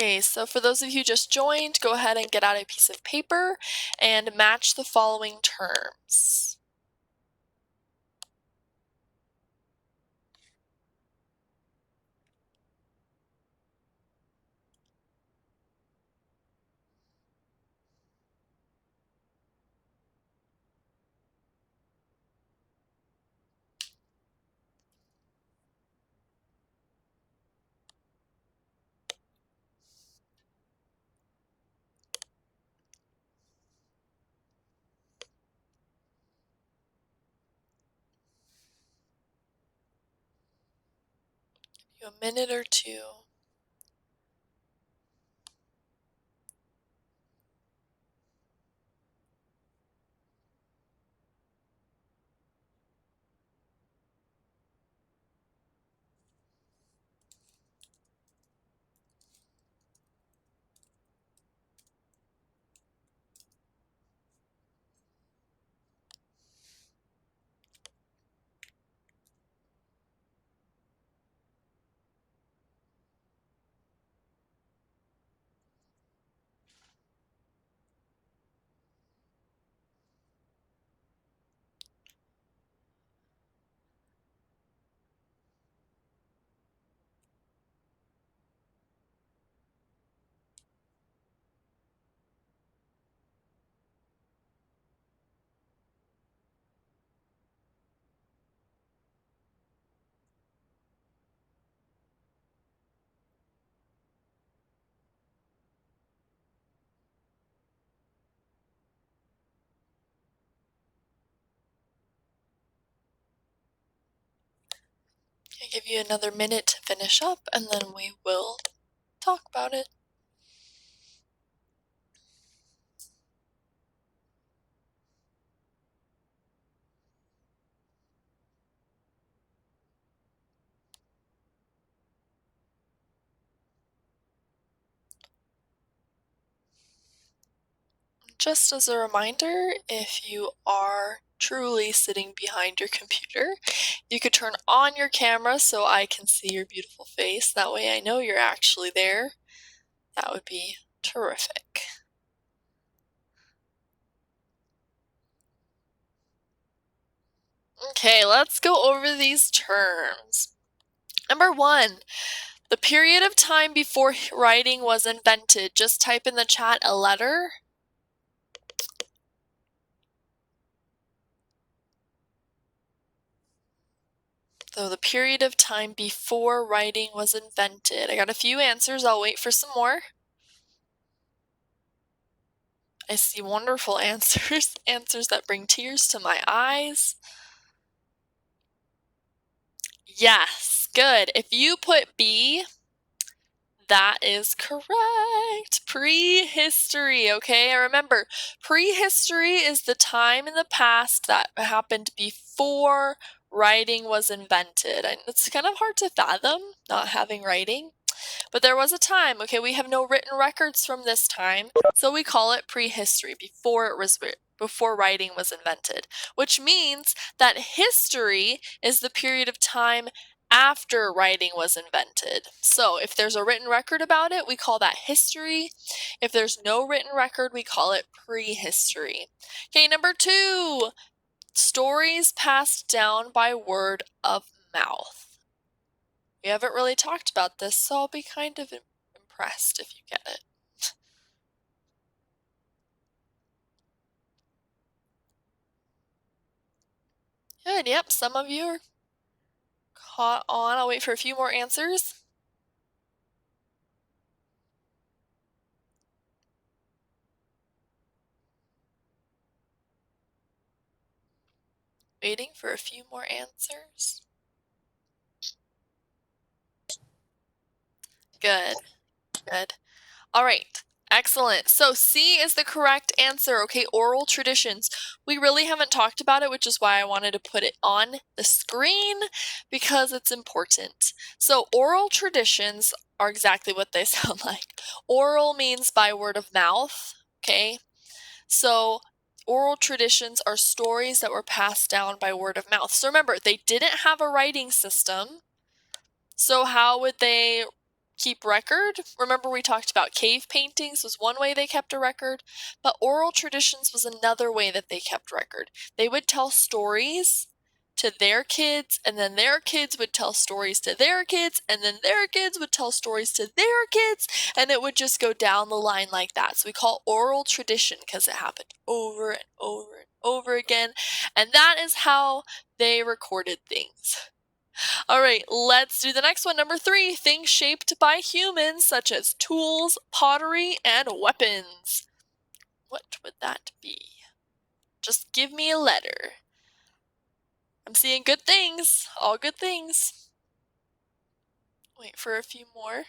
Okay, so for those of you who just joined, go ahead and get out a piece of paper and match the following terms. Give you a minute or two. I'll give you another minute to finish up, and then we will talk about it. Just as a reminder, if you are truly sitting behind your computer, you could turn on your camera so I can see your beautiful face. That way I know you're actually there. That would be terrific. Okay, let's go over these terms. Number 1, the period of time before writing was invented. Just type in the chat a letter. So the period of time before writing was invented. I got a few answers. I'll wait for some more. I see wonderful answers, answers that bring tears to my eyes. Yes, good. If you put B, that is correct. Prehistory, okay? Remember, prehistory is the time in the past that happened before writing was invented. And it's kind of hard to fathom not having writing. But there was a time, okay, we have no written records from this time, so we call it prehistory, before writing was invented, which means that history is the period of time after writing was invented. So if there's a written record about it, we call that history. If there's no written record, we call it prehistory. Okay, number 2, stories passed down by word of mouth. We haven't really talked about this, so I'll be kind of impressed if you get it. Good, yep, some of you are caught on. I'll wait for a few more answers. Waiting for a few more answers. Good, good. All right, excellent. So C is the correct answer. Okay, oral traditions. We really haven't talked about it, which is why I wanted to put it on the screen because it's important. So oral traditions are exactly what they sound like. Oral means by word of mouth, okay? So oral traditions are stories that were passed down by word of mouth. So remember, they didn't have a writing system. So how would they keep record. Remember we talked about cave paintings was one way they kept a record, but oral traditions was another way that they kept record. They would tell stories to their kids, and then their kids would tell stories to their kids, and then their kids would tell stories to their kids, and it would just go down the line like that. So we call oral tradition because it happened over and over and over again, and that is how they recorded things. All right, let's do the next one. Number 3, things shaped by humans, such as tools, pottery, and weapons. What would that be? Just give me a letter. I'm seeing good things, all good things. Wait for a few more.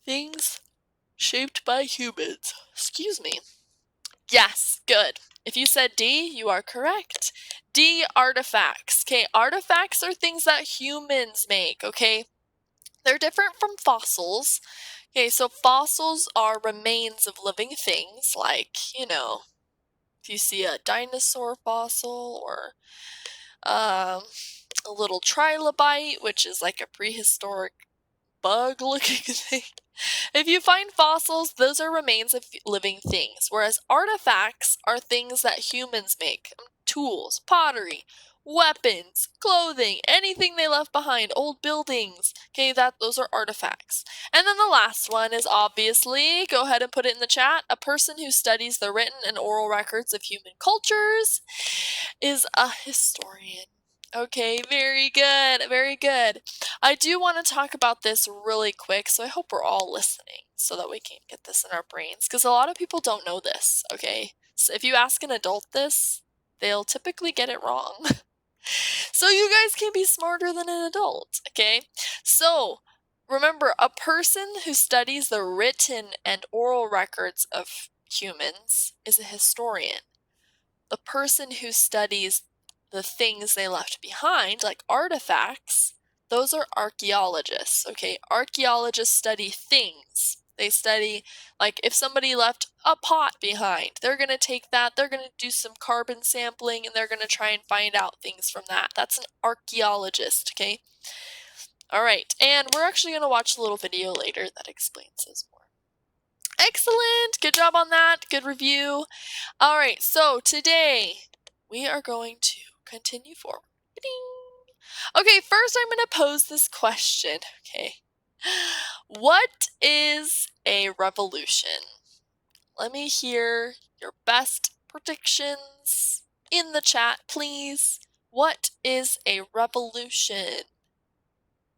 Things shaped by humans. Excuse me. Yes, good. If you said D, you are correct. D, artifacts. Okay, artifacts are things that humans make, okay? They're different from fossils. Okay, so fossils are remains of living things, like, if you see a dinosaur fossil or a little trilobite, which is like a prehistoric bug-looking thing. If you find fossils, those are remains of living things, whereas artifacts are things that humans make. Tools, pottery, weapons, clothing, anything they left behind, old buildings. Okay, those are artifacts. And then the last one is obviously, go ahead and put it in the chat, a person who studies the written and oral records of human cultures is a historian. Okay, very good, very good. I do want to talk about this really quick, so I hope we're all listening so that we can get this in our brains, because a lot of people don't know this, okay? So if you ask an adult this, they'll typically get it wrong. So you guys can be smarter than an adult, okay? So remember, a person who studies the written and oral records of humans is a historian. The person who studies the things they left behind, like artifacts, those are archaeologists, okay? Archaeologists study things. They study, like, if somebody left a pot behind, they're going to take that, they're going to do some carbon sampling, and they're going to try and find out things from that. That's an archaeologist, okay? All right, and we're actually going to watch a little video later that explains this more. Excellent! Good job on that. Good review. All right, so today we are going to continue forward. Ding. Okay, first I'm going to pose this question. Okay. What is a revolution? Let me hear your best predictions in the chat, please. What is a revolution?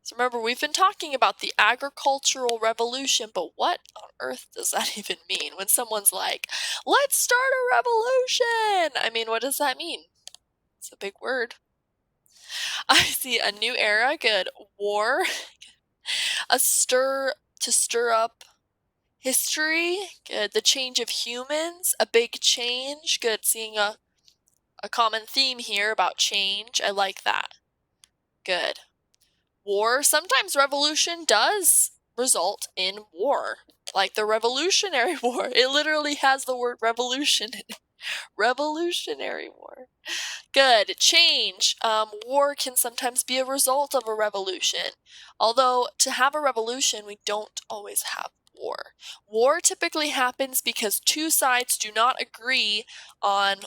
So remember, we've been talking about the agricultural revolution, but what on earth does that even mean when someone's like, let's start a revolution? I mean, what does that mean? It's a big word. I see a new era, good. War, to stir up history, good. The change of humans, a big change, good. Seeing a common theme here about change, I like that. Good. War, sometimes revolution does result in war, like the Revolutionary War. It literally has the word revolution in it. Revolutionary War. Good. Change. War can sometimes be a result of a revolution. Although to have a revolution, we don't always have war. War typically happens because two sides do not agree on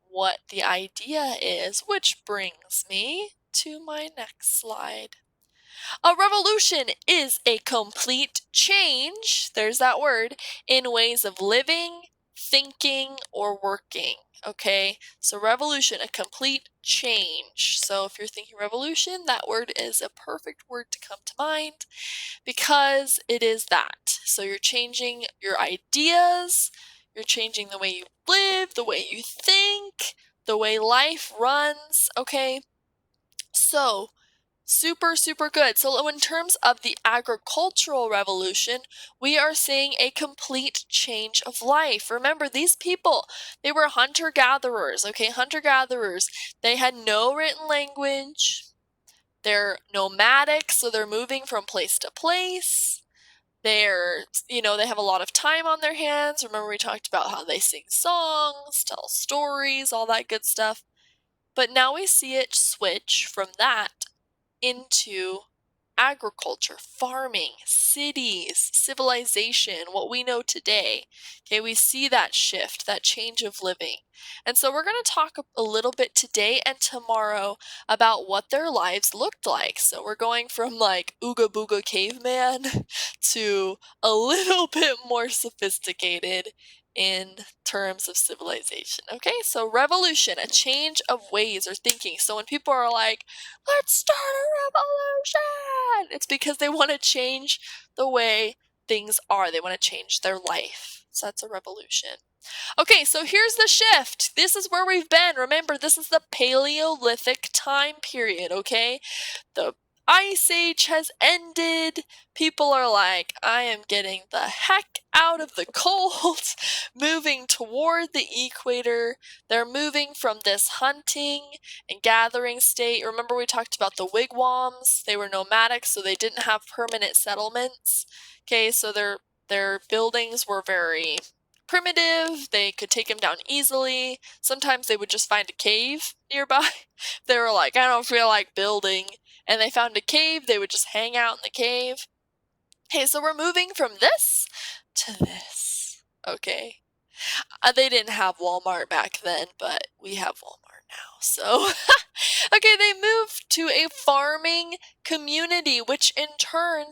what the idea is, which brings me to my next slide. A revolution is a complete change, there's that word, in ways of living, thinking, or working. Okay, so revolution, a complete change. So if you're thinking revolution, that word is a perfect word to come to mind because it is that. So you're changing your ideas, you're changing the way you live, the way you think, the way life runs. Okay, so super, super good. So in terms of the agricultural revolution, we are seeing a complete change of life. Remember, these people, they were hunter-gatherers, okay? Hunter-gatherers. They had no written language. They're nomadic, so they're moving from place to place. They're, they have a lot of time on their hands. Remember, we talked about how they sing songs, tell stories, all that good stuff. But now we see it switch from that into agriculture, farming, cities, civilization, what we know today. Okay, we see that shift, that change of living. And so we're going to talk a little bit today and tomorrow about what their lives looked like. So we're going from like Ooga Booga caveman to a little bit more sophisticated in terms of civilization. Okay, so revolution, a change of ways or thinking. So when people are like, let's start a revolution, it's because they want to change the way things are. They want to change their life. So that's a revolution. Okay, so here's the shift. This is where we've been. Remember, this is the Paleolithic time period, okay? The Ice Age has ended. People are like, I am getting the heck out of the cold, moving toward the equator. They're moving from this hunting and gathering state. Remember we talked about the wigwams? They were nomadic, so they didn't have permanent settlements. Okay, so their buildings were very primitive. They could take them down easily. Sometimes they would just find a cave nearby. They were like, I don't feel like building. And they found a cave. They would just hang out in the cave. Hey, so we're moving from this to this. Okay. They didn't have Walmart back then, but we have Walmart now. So, okay, they moved to a farming community, which in turn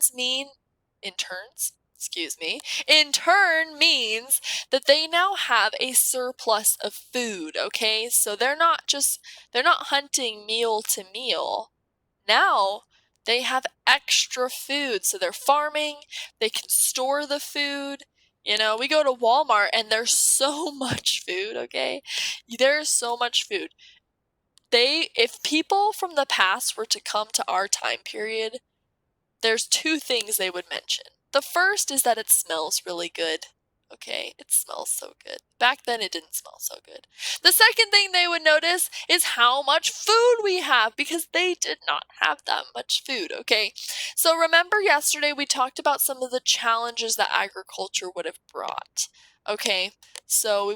means that they now have a surplus of food, okay? So they're not hunting meal to meal. Now they have extra food. So they're farming, they can store the food. You know, we go to Walmart and there's so much food, okay? There's so much food. If people from the past were to come to our time period, there's two things they would mention. The first is that it smells really good. Okay, it smells so good. Back then it didn't smell so good. The second thing they would notice is how much food we have, because they did not have that much food, okay? So remember yesterday we talked about some of the challenges that agriculture would have brought. Okay, so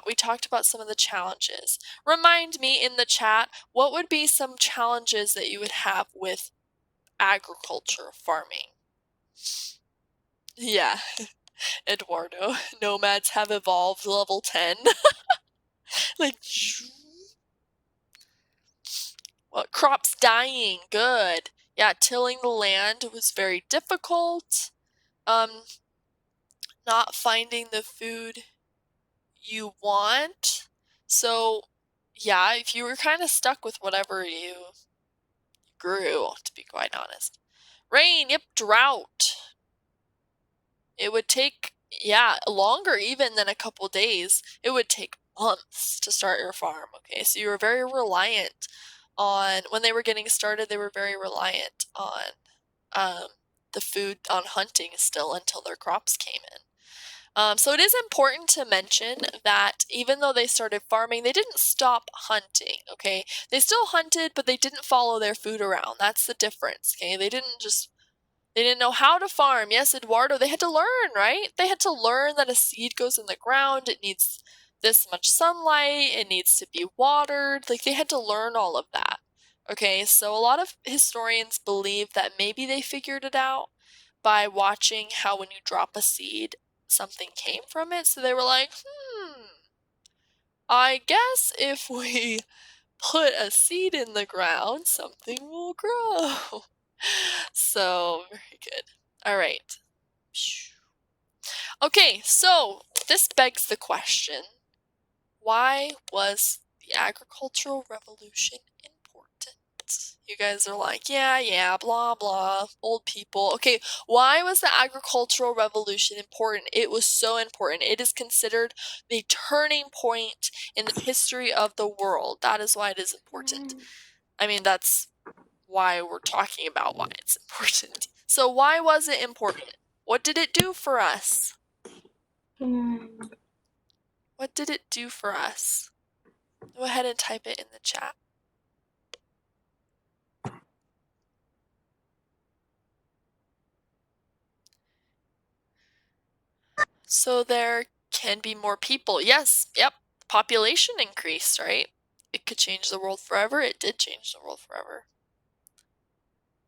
we talked about some of the challenges. Remind me in the chat, what would be some challenges that you would have with agriculture, farming? Yeah, Eduardo. Nomads have evolved level 10. Like, well, crops dying. Good. Yeah, tilling the land was very difficult. Not finding the food you want. So, yeah, if you were kind of stuck with whatever you grew, to be quite honest. Rain, yep, drought. It would take, yeah, longer even than a couple days. It would take months to start your farm, okay? So you were very reliant on, when they were getting started, they were very reliant on the food, on hunting still until their crops came in. So it is important to mention that even though they started farming, they didn't stop hunting, okay? They still hunted, but they didn't follow their food around. That's the difference, okay? They didn't know how to farm. Yes, Eduardo, they had to learn, right? They had to learn that a seed goes in the ground. It needs this much sunlight. It needs to be watered. Like, they had to learn all of that. Okay, so a lot of historians believe that maybe they figured it out by watching how when you drop a seed, something came from it. So they were like, I guess if we put a seed in the ground, something will grow. So, very good. All right. Okay, so this begs the question, why was the agricultural revolution important? You guys are like, yeah, blah, blah, old people. Okay, why was the agricultural revolution important? It was so important. It is considered the turning point in the history of the world. That is why it is important. I mean, that's why we're talking about why it's important. So why was it important? What did it do for us? What did it do for us? Go ahead and type it in the chat. So there can be more people. Yes, yep. Population increased, right? It could change the world forever. It did change the world forever.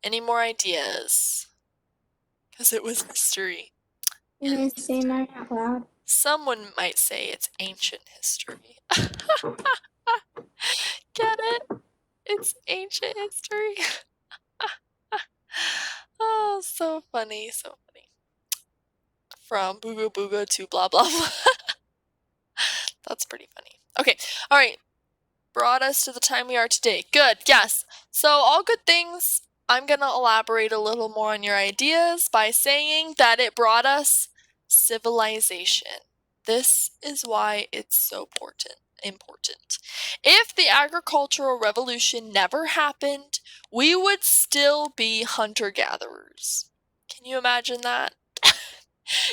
Any more ideas? Because it was history. Can I say mine out loud? Someone might say it's ancient history. Get it? It's ancient history. Oh, so funny, so funny. From booga booga to blah blah blah. That's pretty funny. Okay, all right. Brought us to the time we are today. Good, yes. So all good things. I'm going to elaborate a little more on your ideas by saying that it brought us civilization. This is why it's so important. If the agricultural revolution never happened, we would still be hunter-gatherers. Can you imagine that?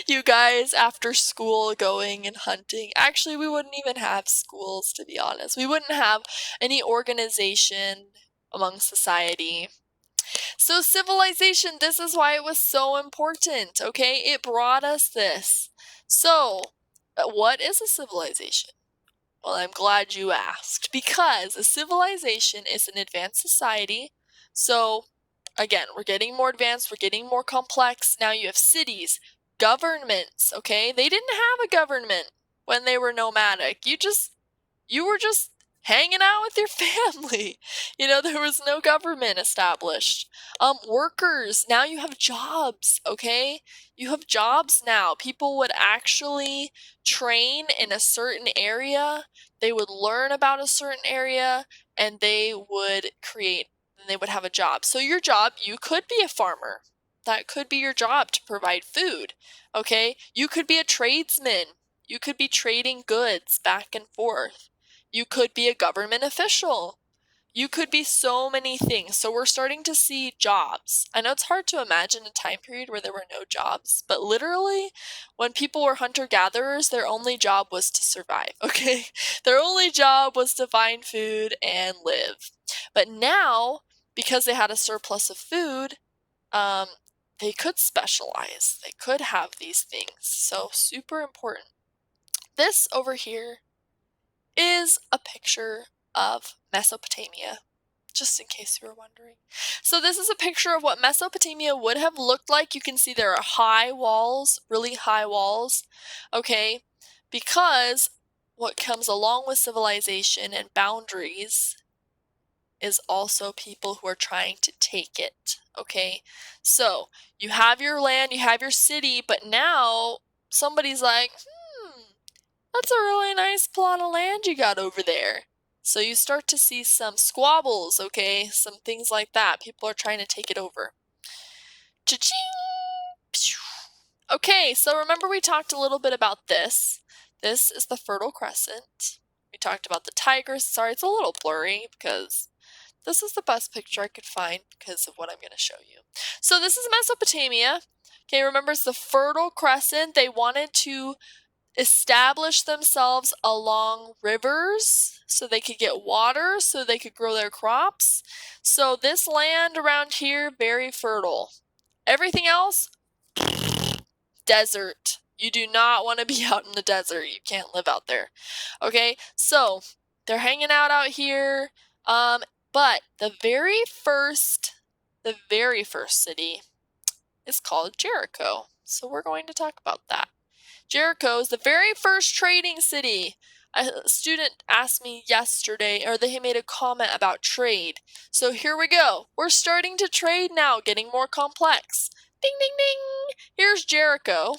You guys after school going and hunting. Actually, we wouldn't even have schools, to be honest. We wouldn't have any organization among society. So civilization, this is why it was so important, okay? It brought us this. So, what is a civilization? Well, I'm glad you asked, because a civilization is an advanced society. So, again, we're getting more advanced, we're getting more complex. Now you have cities, governments, okay? They didn't have a government when they were nomadic. You were just hanging out with your family. There was no government established. Workers, now you have jobs, okay? You have jobs now. People would actually train in a certain area. They would learn about a certain area, and they would have a job. So your job, you could be a farmer. That could be your job, to provide food, okay? You could be a tradesman. You could be trading goods back and forth. You could be a government official. You could be so many things. So we're starting to see jobs. I know it's hard to imagine a time period where there were no jobs, but literally, when people were hunter-gatherers, their only job was to survive, okay? Their only job was to find food and live. But now, because they had a surplus of food, they could specialize. They could have these things. So super important. This over here is a picture of Mesopotamia, just in case you were wondering. So this is a picture of what Mesopotamia would have looked like. You can see there are high walls, really high walls, okay? Because what comes along with civilization and boundaries is also people who are trying to take it, okay? So you have your land, you have your city, but now somebody's like, that's a really nice plot of land you got over there. So you start to see some squabbles, okay? Some things like that. People are trying to take it over. Cha-ching! Okay, so remember we talked a little bit about this. This is the Fertile Crescent. We talked about the Tigris. Sorry, it's a little blurry because this is the best picture I could find because of what I'm going to show you. So this is Mesopotamia. Okay, remember it's the Fertile Crescent. They wanted to establish themselves along rivers so they could get water, so they could grow their crops. So this land around here, very fertile. Everything else, desert. You do not want to be out in the desert. You can't live out there. Okay, so they're hanging out here. But the very first city is called Jericho. So we're going to talk about that. Jericho is the very first trading city. A student asked me yesterday, or they made a comment about trade. So here we go. We're starting to trade now, getting more complex. Ding, ding, ding. Here's Jericho.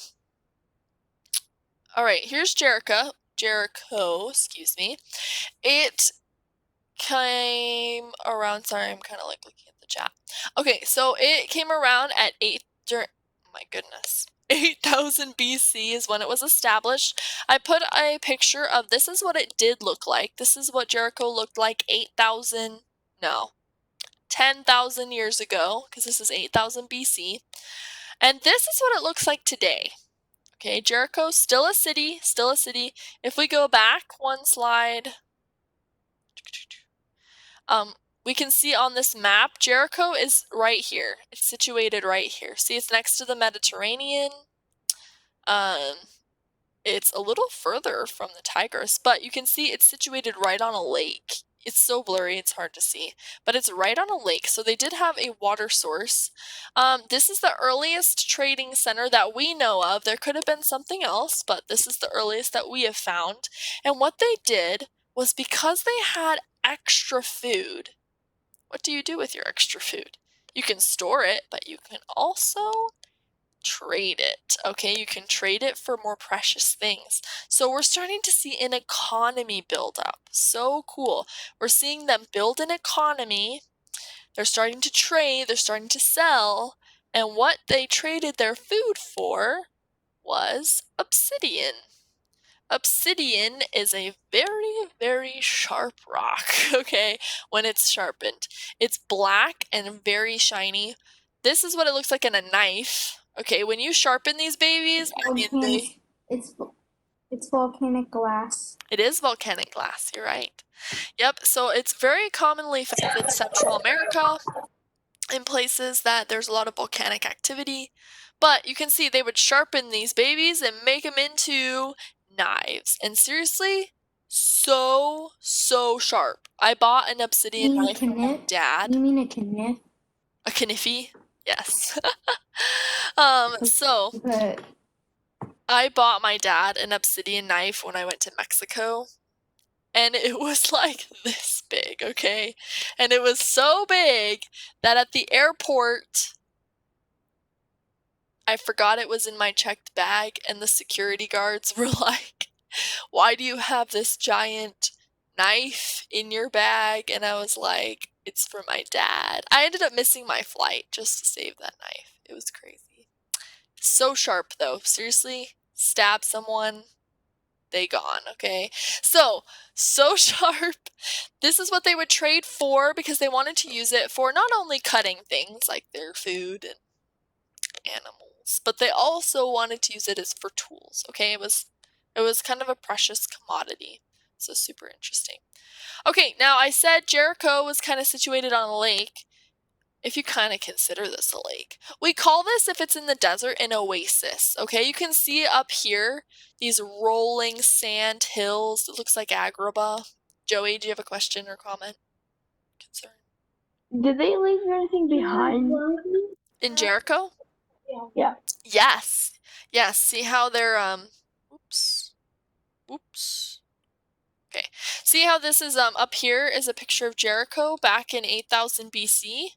All right, here's Jericho. Excuse me. It came around, sorry, I'm kind of like looking at the chat. Okay, so it came around at my goodness. 8000 BC is when it was established. I put a picture of this is what it did look like. This is what Jericho looked like 10,000 years ago, because this is 8000 BC. And this is what it looks like today. Okay, Jericho, still a city. If we go back one slide, we can see on this map, Jericho is right here. It's situated right here. See, it's next to the Mediterranean. It's a little further from the Tigris, but you can see it's situated right on a lake. It's so blurry, it's hard to see, but it's right on a lake. So they did have a water source. This is the earliest trading center that we know of. There could have been something else, but this is the earliest that we have found. And what they did was, because they had extra food, what do you do with your extra food? You can store it, but you can also trade it. Okay, you can trade it for more precious things. So we're starting to see an economy build up. So cool. We're seeing them build an economy. They're starting to trade, they're starting to sell, and what they traded their food for was obsidian. Obsidian is a very, very sharp rock, okay, when it's sharpened. It's black and very shiny. This is what it looks like in a knife. Okay, when you sharpen these babies, I mean, It's it's volcanic glass. it is volcanic glass, you're right. Yep, so it's very commonly found in Central America, in places that there's a lot of volcanic activity. But you can see they would sharpen these babies and make them into knives. And seriously, so sharp. I bought an obsidian You mean a knife from my kniff? dad. You mean a kniff? A kniffy? Yes. So But I bought my dad an obsidian knife when I went to Mexico. And it was like this big, okay? And it was so big that at the airport, I forgot it was in my checked bag, and the security guards were like, "Why do you have this giant knife in your bag?" And I was like, "It's for my dad." I ended up missing my flight just to save that knife. It was crazy. So sharp, though. Seriously, stab someone, they gone, okay? So sharp. This is what they would trade for, because they wanted to use it for not only cutting things like their food and animals, but they also wanted to use it as for tools. Okay, it was kind of a precious commodity. So super interesting. Okay, now I said Jericho was kind of situated on a lake. If you kind of consider this a lake, we call this, if it's in the desert, an oasis. Okay, you can see up here these rolling sand hills. It looks like Agrabah. Joey, do you have a question or comment? Concern? Did they leave anything behind? In Jericho? Yeah. Yes. Yes. See how they're oops. Oops. Okay. See how this is up here is a picture of Jericho back in 8000 BC?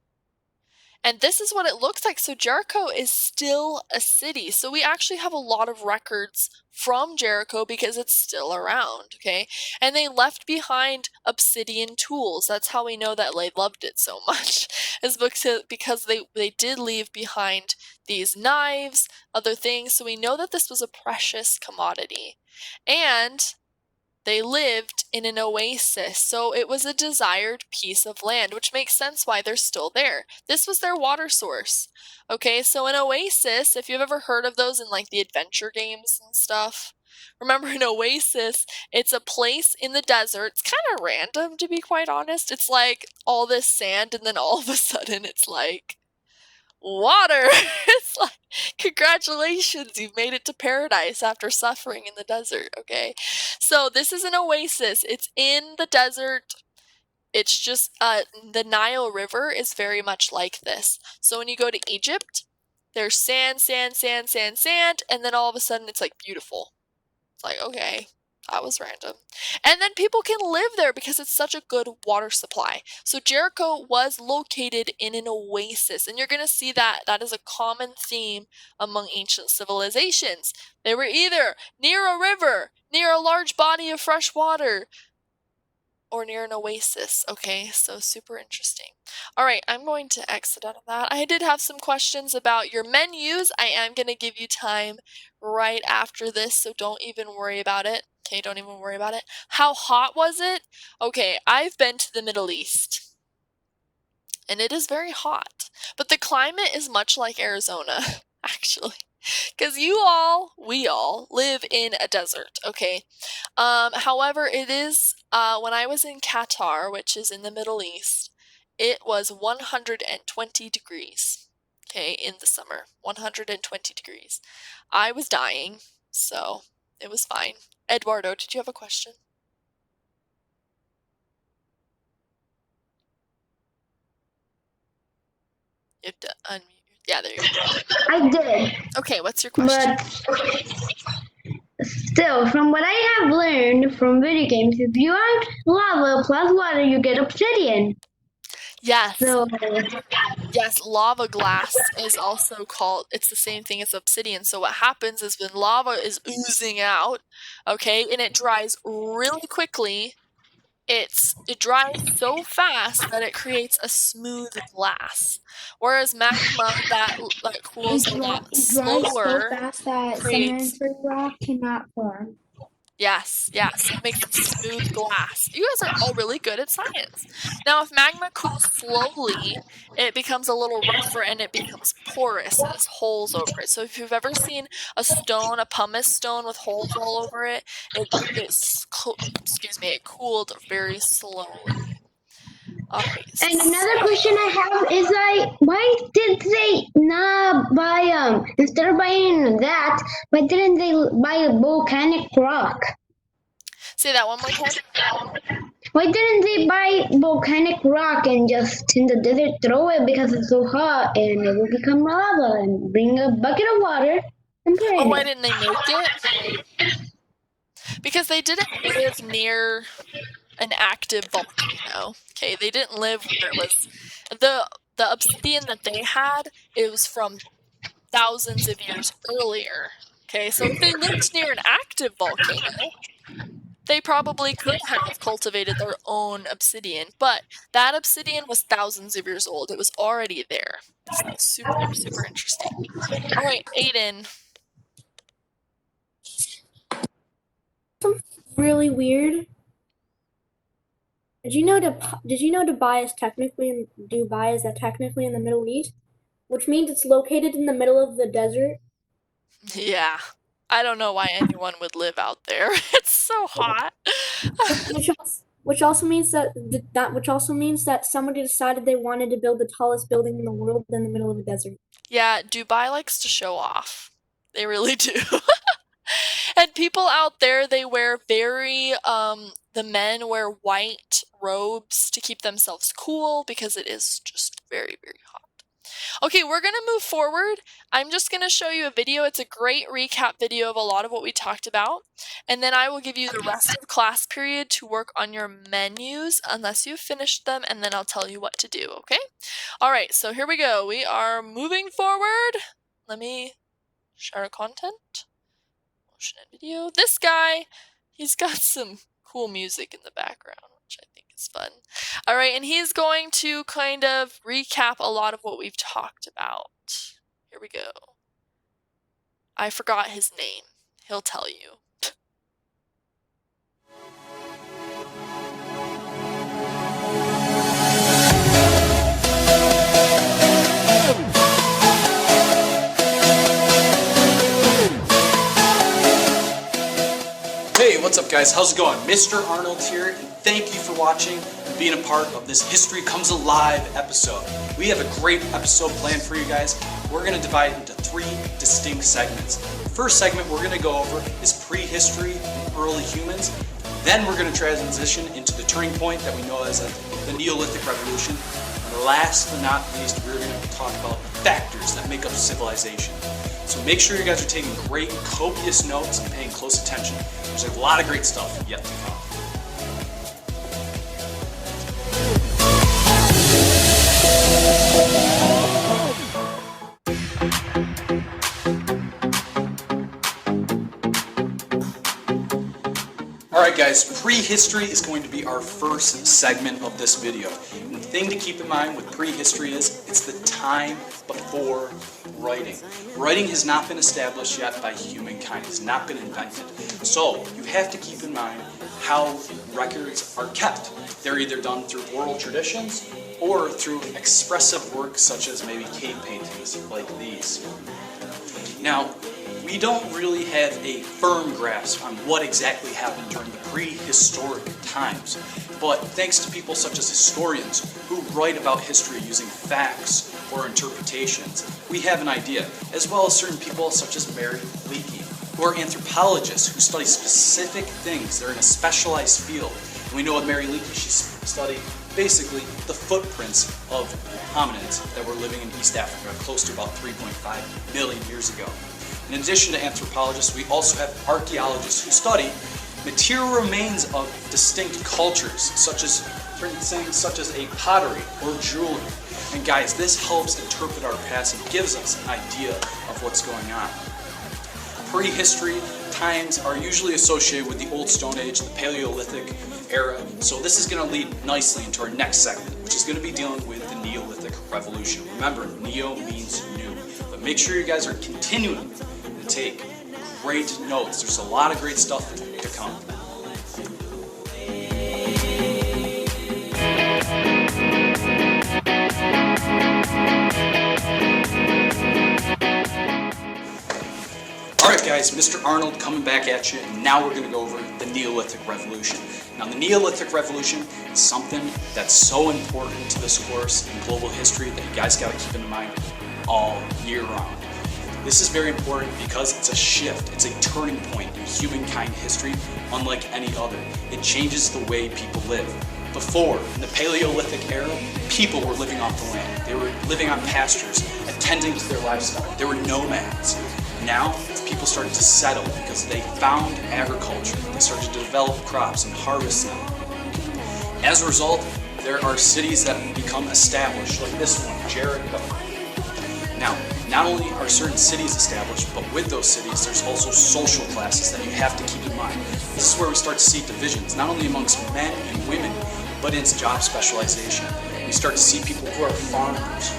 And this is what it looks like. So Jericho is still a city. So we actually have a lot of records from Jericho because it's still around, okay? And they left behind obsidian tools. That's how we know that they loved it so much. Is because they did leave behind these knives, other things. So we know that this was a precious commodity. And they lived in an oasis, so it was a desired piece of land, which makes sense why they're still there. This was their water source. Okay, so an oasis, if you've ever heard of those in like the adventure games and stuff, remember an oasis, it's a place in the desert. It's kind of random, to be quite honest. It's like all this sand, and then all of a sudden it's like water. It's like, congratulations, you've made it to paradise after suffering in the desert, okay? So this is an oasis. It's in the desert. It's just, the Nile River is very much like this. So when you go to Egypt, there's sand, sand, sand, sand, sand, and then all of a sudden it's like beautiful. It's like, okay, that was random. And then people can live there because it's such a good water supply. So Jericho was located in an oasis, and you're going to see that that is a common theme among ancient civilizations. They were either near a river, near a large body of fresh water, or near an oasis. Okay, so super interesting. All right, I'm going to exit out of that. I did have some questions about your menus. I am going to give you time right after this, so don't even worry about it. Okay, don't even worry about it. How hot was it? Okay, I've been to the Middle East, and it is very hot, but the climate is much like Arizona, actually. Because we all live in a desert, okay? However, it is, when I was in Qatar, which is in the Middle East, it was 120 degrees, okay, in the summer. 120 degrees. I was dying, so it was fine. Eduardo, did you have a question? You have to unmute. Yeah, there you go. I did. Okay, what's your question? But still, from what I have learned from video games, if you add lava plus water, you get obsidian. Yes. So Yes, lava glass is also called, it's the same thing as obsidian. So what happens is when lava is oozing out, okay, and it dries really quickly, it dries so fast that it creates a smooth glass. Whereas magma that cools a lot it dries so slower fast that creates, sedimentary rock cannot form. yes, so it makes a smooth glass. You guys are all really good at science. Now, if magma cools slowly, it becomes a little rougher and it becomes porous. It has holes over it. So if you've ever seen a stone, a pumice stone with holes all over it, it cooled very slowly. All right. And another question I have is like, why did they not buy instead of buying that, why didn't they buy a volcanic rock? Say that one more time. Why didn't they buy volcanic rock and just in the desert throw it because it's so hot and it will become lava and bring a bucket of water and put Oh, in why it? didn't they make it? Because they didn't live near an active volcano. Okay, they didn't live where it was the obsidian that they had, it was from thousands of years earlier. Okay, so if they lived near an active volcano, they probably could have cultivated their own obsidian, but that obsidian was thousands of years old. It was already there. So super, super interesting. All right, Aiden. Really weird. Did you know Dubai is technically in the Middle East, which means it's located in the middle of the desert. Yeah. I don't know why anyone would live out there. It's so hot. Which also means that somebody decided they wanted to build the tallest building in the world in the middle of a desert. Yeah, Dubai likes to show off. They really do. And people out there, they wear the men wear white robes to keep themselves cool because it is just very, very hot. Okay, we're going to move forward. I'm just going to show you a video. It's a great recap video of a lot of what we talked about. And then I will give you the rest of class period to work on your menus unless you've finished them, and then I'll tell you what to do, okay? All right, so here we go. We are moving forward. Let me share content. Motion and video. This guy, he's got some cool music in the background, which I think is fun. All right, and he's going to kind of recap a lot of what we've talked about. Here we go. I forgot his name. He'll tell you. Hey, what's up guys? How's it going? Mr. Arnold here, and thank you for watching and being a part of this History Comes Alive episode. We have a great episode planned for you guys. We're going to divide it into 3 distinct segments. The first segment we're going to go over is prehistory and early humans. Then we're going to transition into the turning point that we know as the Neolithic Revolution. And last but not least, we're going to talk about factors that make up civilization. So make sure you guys are taking great, copious notes and paying close attention. There's a lot of great stuff yet to come. Alright guys, prehistory is going to be our first segment of this video. And the thing to keep in mind with prehistory is it's the time before writing. Writing has not been established yet by humankind. It's not been invented. So you have to keep in mind how records are kept. They're either done through oral traditions or through expressive works such as maybe cave paintings like these. Now, we don't really have a firm grasp on what exactly happened during the prehistoric times, but thanks to people such as historians who write about history using facts or interpretations, we have an idea, as well as certain people such as Mary Leakey, who are anthropologists who study specific things. They're in a specialized field. And we know with Mary Leakey, she's study basically the footprints of hominids that were living in East Africa close to about 3.5 million years ago. In addition to anthropologists, we also have archaeologists who study material remains of distinct cultures, such as certain things such as a pottery or jewelry. And guys, this helps interpret our past and gives us an idea of what's going on. Prehistory times are usually associated with the Old Stone Age, the Paleolithic era, so this is going to lead nicely into our next segment, which is going to be dealing with the Neolithic Revolution. Remember, Neo means new, but make sure you guys are continuing to take great notes. There's a lot of great stuff to come. Alright guys, Mr. Arnold coming back at you, and now we're going to go over the Neolithic Revolution. Now the Neolithic Revolution is something that's so important to this course in global history that you guys got to keep in mind all year round. This is very important because it's a shift, it's a turning point in humankind history unlike any other. It changes the way people live. Before, in the Paleolithic era, people were living off the land. They were living on pastures, attending to their livestock. They were nomads. Now, people started to settle because they found agriculture. They started to develop crops and harvest them. As a result, there are cities that become established, like this one, Jericho. Now, not only are certain cities established, but with those cities, there's also social classes that you have to keep in mind. This is where we start to see divisions, not only amongst men and women, but in job specialization. We start to see people who are farmers,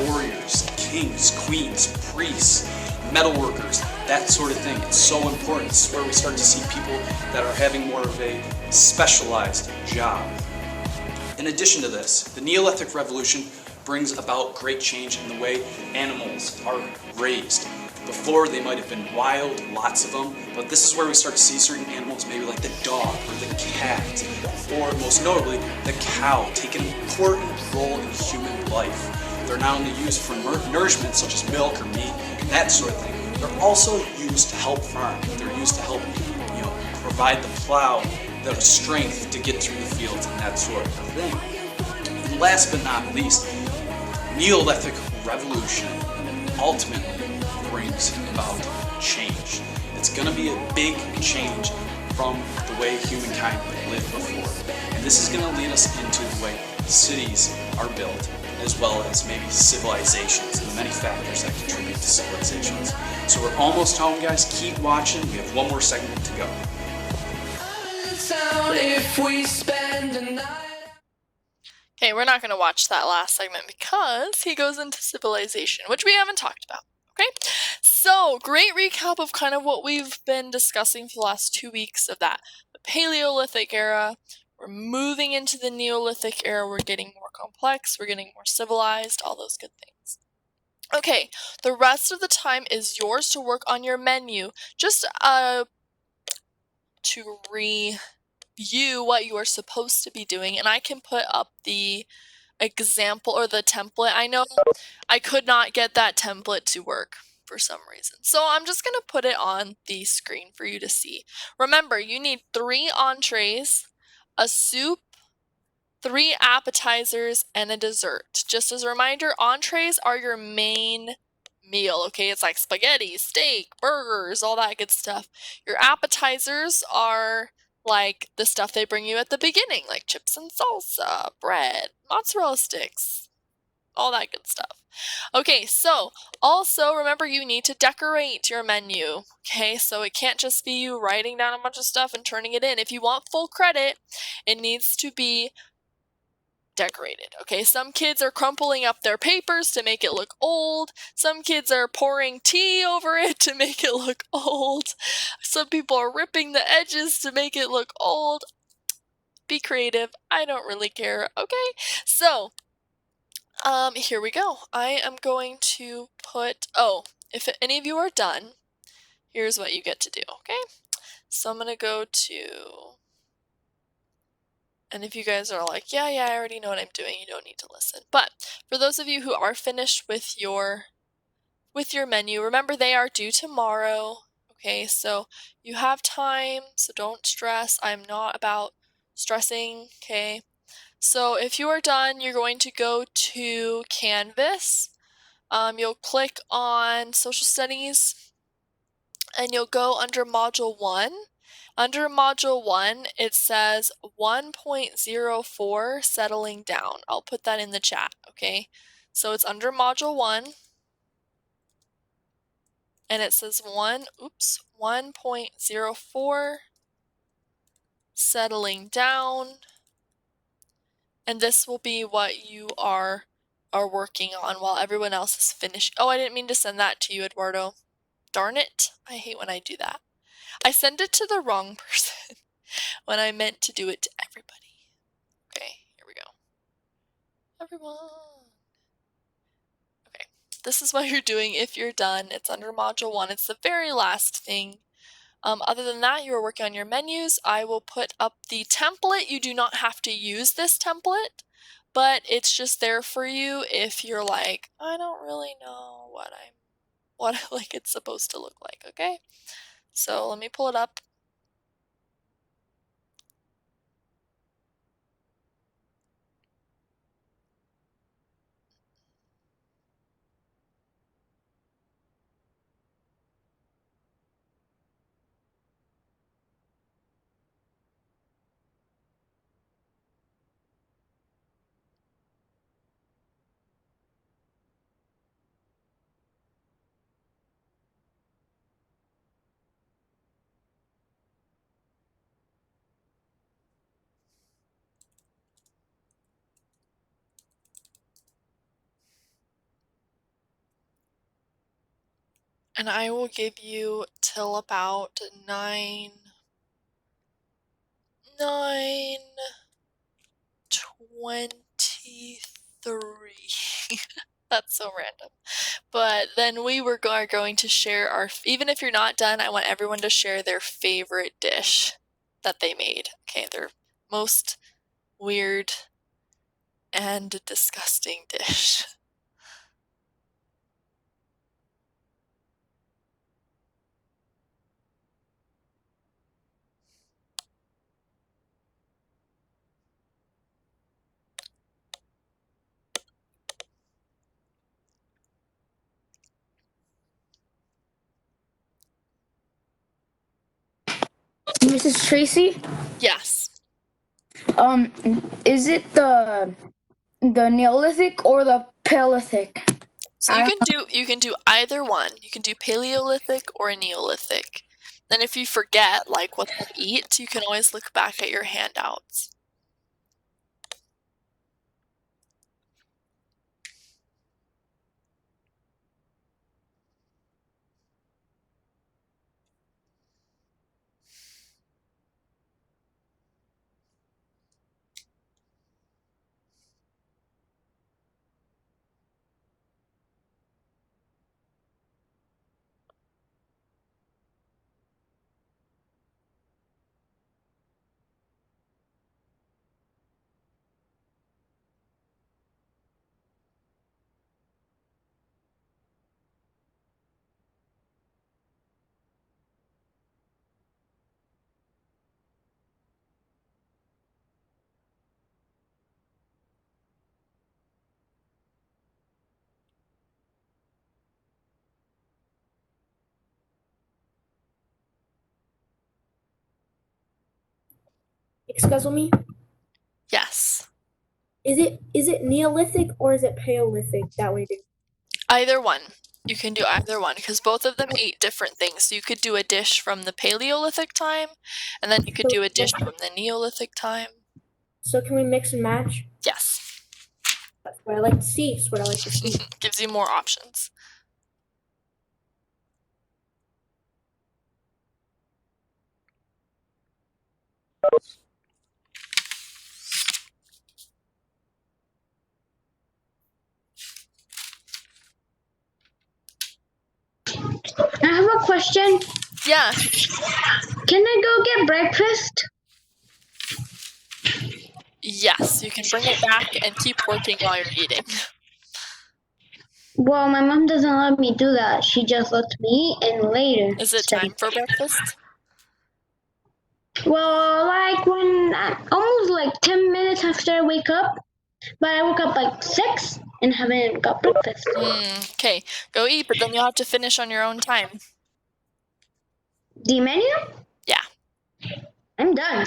warriors, kings, queens, priests, metal workers, that sort of thing. It's so important. This is where we start to see people that are having more of a specialized job. In addition to this, the Neolithic Revolution brings about great change in the way animals are raised. Before, they might have been wild, lots of them, but this is where we start to see certain animals, maybe like the dog or the cat, or most notably, the cow, take an important role in human life. They're not only used for nourishment, such as milk or meat, that sort of thing, they're also used to help farm. They're used to help, provide the plow, the strength to get through the fields and that sort of thing. And last but not least, Neolithic Revolution ultimately brings about change. It's going to be a big change from the way humankind lived before. And this is going to lead us into the way cities are built, as well as maybe civilizations and the many factors that contribute to civilizations. So we're almost home, guys. Keep watching. We have one more segment to go. Okay, we're not going to watch that last segment because he goes into civilization, which we haven't talked about. Okay, so great recap of kind of what we've been discussing for the last 2 weeks of that. The Paleolithic era, we're moving into the Neolithic era, we're getting more complex, we're getting more civilized, all those good things. Okay, the rest of the time is yours to work on your menu. Just to review what you are supposed to be doing, and I can put up the example or the template. I know I could not get that template to work for some reason, so I'm just going to put it on the screen for you to see. Remember, you need 3 entrees, a soup, 3 appetizers, and a dessert. Just as a reminder, entrees are your main meal, okay? It's like spaghetti, steak, burgers, all that good stuff. Your appetizers are like the stuff they bring you at the beginning, like chips and salsa, bread, mozzarella sticks, all that good stuff. Okay, so also remember you need to decorate your menu, okay? So it can't just be you writing down a bunch of stuff and turning it in. If you want full credit, it needs to be decorated. Okay, some kids are crumpling up their papers to make it look old. Some kids are pouring tea over it to make it look old. Some people are ripping the edges to make it look old. Be creative. I don't really care. Okay, so here we go. I am going to put, if any of you are done, here's what you get to do, okay? So I'm going to go to, and if you guys are like, yeah, I already know what I'm doing, you don't need to listen. But for those of you who are finished with your menu, remember they are due tomorrow, okay? So you have time, so don't stress. I'm not about stressing, okay? So if you are done, you're going to go to Canvas. You'll click on Social Studies and you'll go under Module 1. Under Module 1, it says 1.04 settling down. I'll put that in the chat, okay? So it's under Module 1, and it says 1.04 settling down, and this will be what you are working on while everyone else is finished. Oh, I didn't mean to send that to you, Eduardo. Darn it. I hate when I do that. I send it to the wrong person when I meant to do it to everybody. Okay, here we go. Everyone. Okay, this is what you're doing if you're done. It's under Module 1. It's the very last thing. Other than that, you are working on your menus. I will put up the template. You do not have to use this template, but it's just there for you if you're like, I don't really know what like it's supposed to look like, okay? So let me pull it up. And I will give you till about 9:23. That's so random. But then we are going to share our, even if you're not done, I want everyone to share their favorite dish that they made. Okay, their most weird and disgusting dish. Mrs. Tracy, Yes. is it the Neolithic or the Paleolithic? So you can do either one. You can do Paleolithic or a Neolithic. Then if you forget like what they eat, you can always look back at your handouts. Excuse me. Yes. Is it Neolithic or is it Paleolithic that we do? Either one. You can do either one because both of them eat different things. So you could do a dish from the Paleolithic time, and then you could do a dish from the Neolithic time. So can we mix and match? Yes. That's what I like to see. That's what I like to see. Gives you more options. I have a question. Yeah. Can I go get breakfast? Yes, you can bring it back and keep working while you're eating. Well, my mom doesn't let me do that. She just lets me eat and later. Is it study. time for breakfast? Well, like when almost like 10 minutes after I wake up, but I woke up like 6 and haven't got breakfast. Okay, go eat, but then you'll have to finish on your own time. The menu? Yeah. I'm done.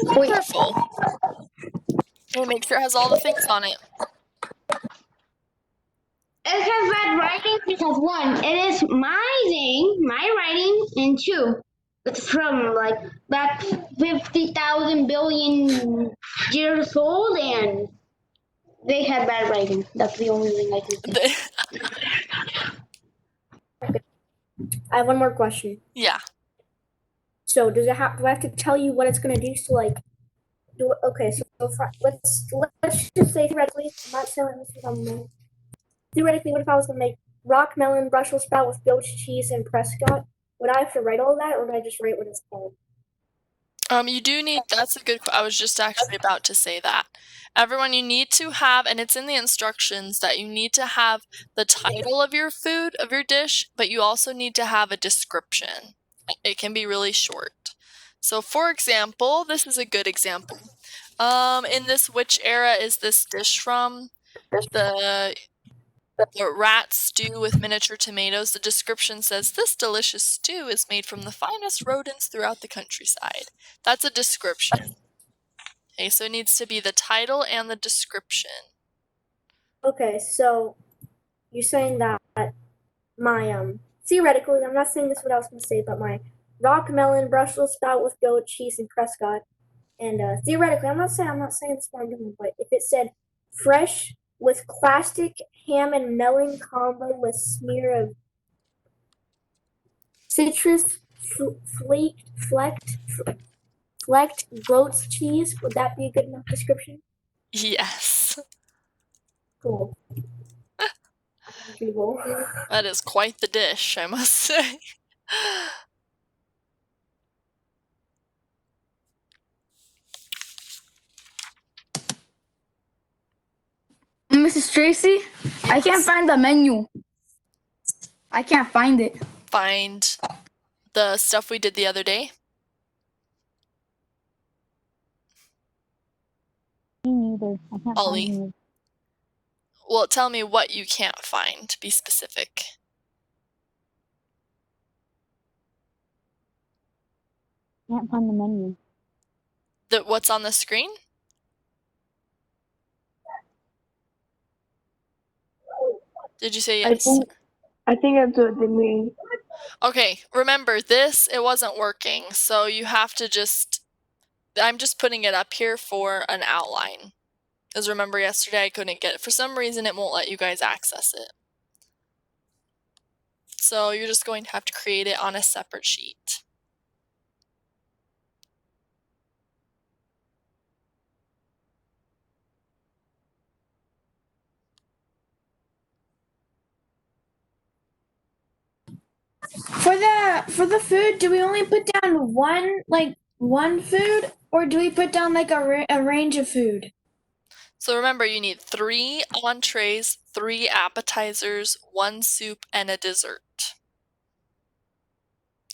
Wonderful. Okay, make sure it has all the things on it. It has bad writing because one, it is my name, my writing, and two, it's from like back 50,000 billion years old, and they had bad writing. That's the only thing I can say. I have one more question. Yeah. So do I have to tell you what it's gonna do? So like, okay. So let's just say theoretically, I'm not saying this is on theoretically, what if I was gonna make rock melon Brussels sprout with goat cheese and Prescott? Would I have to write all that, or would I just write what it's called? You do need, that's a good, I was just actually about to say that. Everyone, you need to have, and it's in the instructions, that you need to have the title of your food, of your dish, but you also need to have a description. It can be really short. So for example, this is a good example. In this, which era is this dish from? The rat stew with miniature tomatoes. The description says, "This delicious stew is made from the finest rodents throughout the countryside." That's a description. Okay, so it needs to be the title and the description. Okay, so you're saying that my theoretically, I'm not saying this what I was gonna say, but my rock melon Brussels sprout with goat cheese and Prescott, and theoretically, I'm not saying this what I'm doing, but if it said fresh with classic ham and melon combo with smear of citrus flecked goat's cheese, would that be a good enough description? Yes, Cool. Google. that is quite the dish, I must say. Mrs. Tracy, I can't find the menu. I can't find it. Find the stuff we did the other day. Me neither. I can't Ollie. find any. Well, tell me what you can't find. Be specific. Can't find the menu. What's on the screen? Did you say yes? I think that's what they mean. Okay, remember this, it wasn't working, so you have to just, I'm just putting it up here for an outline. Because remember yesterday I couldn't get it. For some reason it won't let you guys access it. So you're just going to have to create it on a separate sheet. For the food, do we only put down one food, or do we put down like a range of food? So remember, you need 3 entrees, 3 appetizers, 1 soup, and a dessert.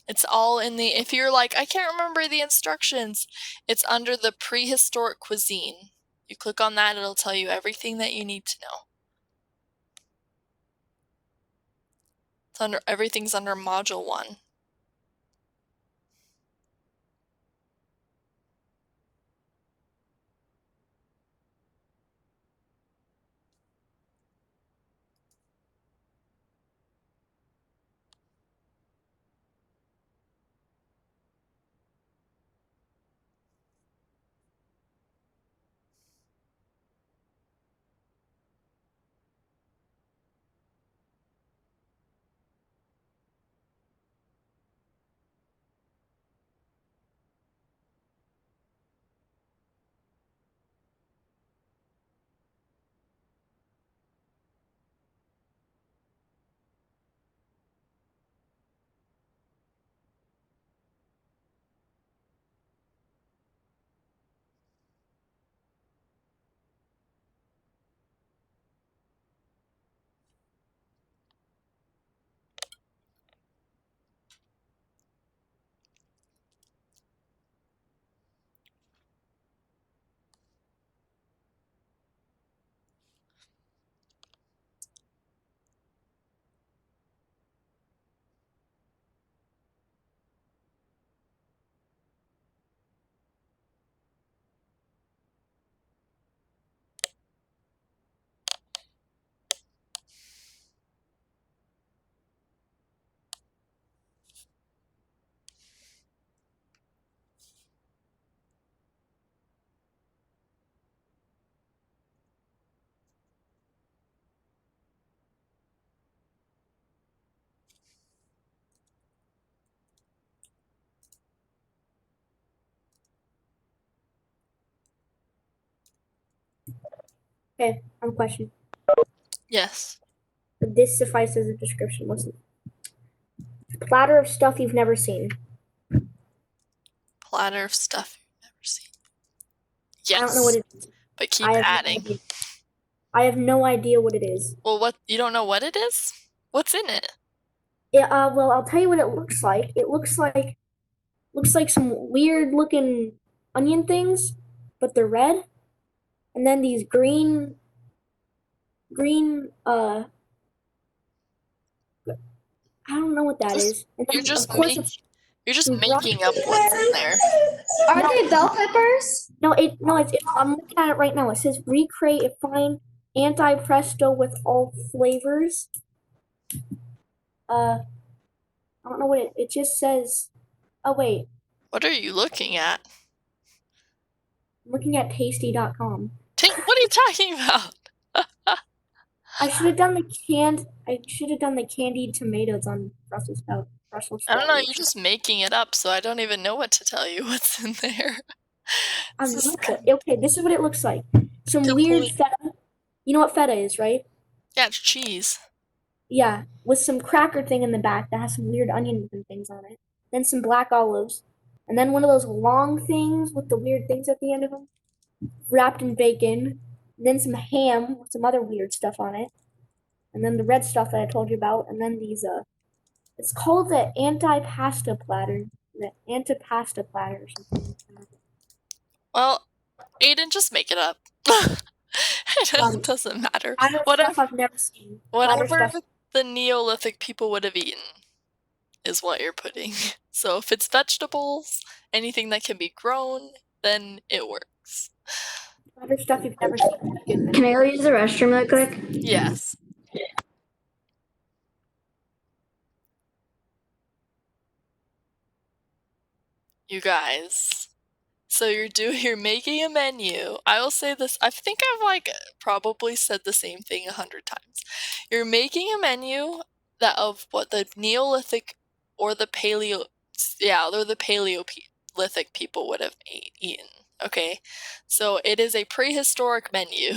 It's all in the, if you're like, I can't remember the instructions, it's under the prehistoric cuisine. You click on that, it'll tell you everything that you need to know. It's under, everything's under module 1. Okay, I have a question. Yes. This suffices as a description. What's it? Platter of stuff you've never seen. Platter of stuff you've never seen. I don't know what Yes. it is. But keep I have no adding. idea. I have no idea what it is. Well, what, you don't know what it is? What's in it? Well, I'll tell you what it looks like. It looks like some weird looking onion things, but they're red. And then these green I don't know what that is. And You're then of just course making up what's in there. Are they bell peppers? I'm looking at it right now. It says recreate a fine anti-presto with all flavors. I don't know what it just says. Oh wait, What are you looking at? I'm looking at tasty.com. What are you talking about? I should have done the candied tomatoes on Brussels sprout. I don't know, you're just making it up, so I don't even know what to tell you what's in there. I'm This is okay. This is what it looks like. Some weird complete. feta. You know what feta is, right? Yeah, it's cheese. Yeah, with some cracker thing in the back that has some weird onions and things on it. Then some black olives, and then one of those long things with the weird things at the end of them, wrapped in bacon. And then some ham with some other weird stuff on it, and then the red stuff that I told you about, and then these it's called the antipasta platter, the antipasta platter or something. Well, Aiden, just make it up. It doesn't matter. Platter stuff I've never seen. Platter Whatever stuff. the Neolithic people would have eaten is what you're putting. So if it's vegetables, anything that can be grown, then it works. Platter stuff you've never seen. Can I go use the restroom real quick? Yes. You guys. So you're making a menu. I will say this, I think I've like probably said the same thing 100 times. You're making a menu that of what the Neolithic or the Paleolithic people would have eaten. Okay, so it is a prehistoric menu.